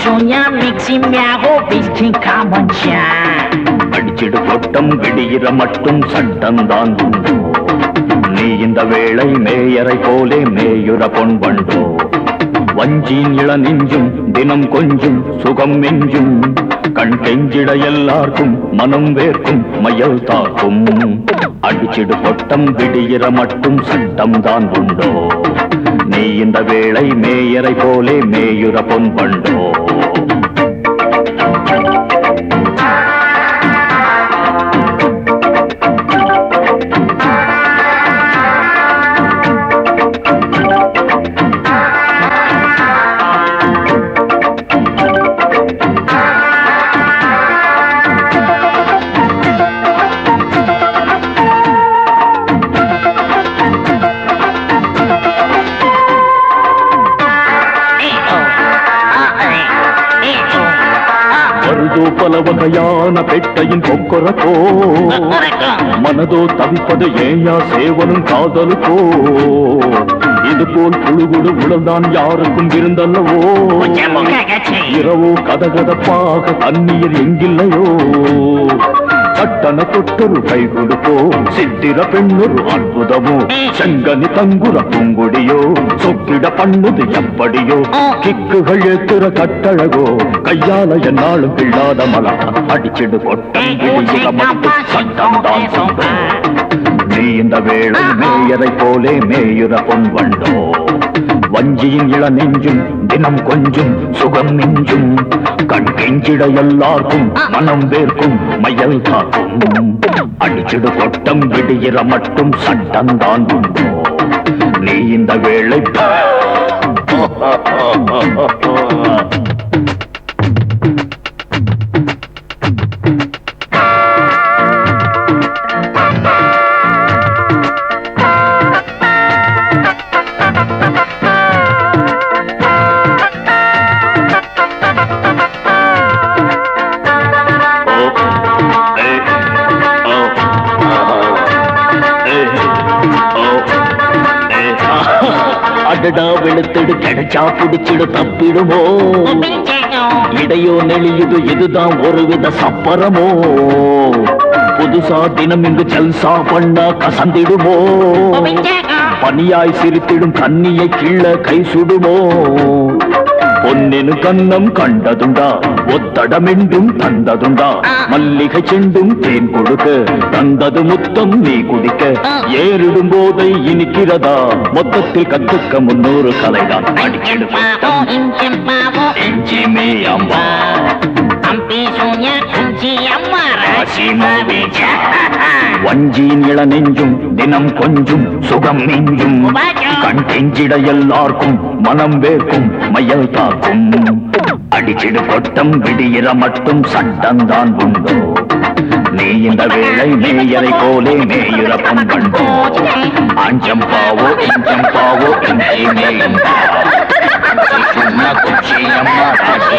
Shunya mixie மியாகோ பிஸ்கி காமன்ஷா அடிச்சிடு கொட்டம் விடிகிற மட்டும் சட்டம் தான் உண்டோ நீ இந்த வேளை மேயரை போலே மேயுற பொன் வண்டோ வஞ்சியின் இள நெஞ்சும் தினம் கொஞ்சும் சுகம் மிஞ்சும் கண் கெஞ்சிட எல்லாருக்கும் மனம் வேர்க்கும் மயல் தாக்கும் அடிச்சிடு கொட்டம் விடிகிற மட்டும் சட்டம் தான் உண்டோ நீ இந்த வேளை மேயரை போலே மேயுற பொன் வண்டோ பல வகையான பெட்டையின் கொக்கரக்கோ மனதோ தவிப்பது ஏயா சேவனும் காதலுக்கோ இது போல் புழுகுடு உழந்தான் யாருக்கும் இருந்தல்லவோ இரவோ கதகதப்பாக தண்ணீர் எங்கில்லையோ சட்டன தொட்டொரு கை கொடுப்போ சித்திர பெண்ணொரு அற்புதமோ செங்கனி தங்குற பூங்குடியோ சொக்கிட பண்ணுது எப்படியோ கிக்குகள் ஏத்துற கட்டழகோ கையால என்னாலும் கிள்ளாத மலா அடிச்சிடு கொட்டம் சட்டம் தான் நீ இந்த வேளை மேயரை போலே மேயுற பொன் வண்டோ வஞ்சியின் இள நெஞ்சும் தினம் கொஞ்சும் சுகம் மிஞ்சும் கண் கெஞ்சிட எல்லாருக்கும் மனம் வேர்க்கும் மயல் காக்கும் அடிச்சிடு கொட்டம் விடுகிற மட்டும் சட்டம் தான் உண்டோ நீ இந்த வேளை அடடா வெளுத்தெடு கிடைச்சா புடிச்சிடு தப்பிடுமோ இடையோ நெளியுது இதுதான் ஒருவித சப்பரமோ புதுசா தினம் இங்கு ஜல்சா பண்ணா கசந்திடுமோ பனியாய் சிரித்திடும் கண்ணியை கீழ கை சுடுமோ பொன்னினு கண்ணம் கண்டதுண்டா ஒத்தடமென்றும் தந்ததுண்டா மல்லிகை செண்டும் தேன் கொடுக்க தந்தது முத்தம் நீ குடிக்க ஏறிடும் போதை இனிக்கிறதா மொத்தத்தில் கத்துக்க 300 கலைதான் வஞ்சியின் இள நெஞ்சும் தினம் கொஞ்சும் சுகம் நெஞ்சும் கண் கெஞ்சிட எல்லாருக்கும் மனம் வேர்க்கும் மயல் தாக்கும் அடிச்சிடு கொட்டம் விடிகிற மட்டும் சட்டம் தான் உண்டோ நீ இந்த வேளை மேயரை போலே மேயுற பொன் வண்டோ ஆஞ்சம் பாவோ இஞ்சம் பாவோ இஞ்சி மேயும் குச்சி அம்மா ராசி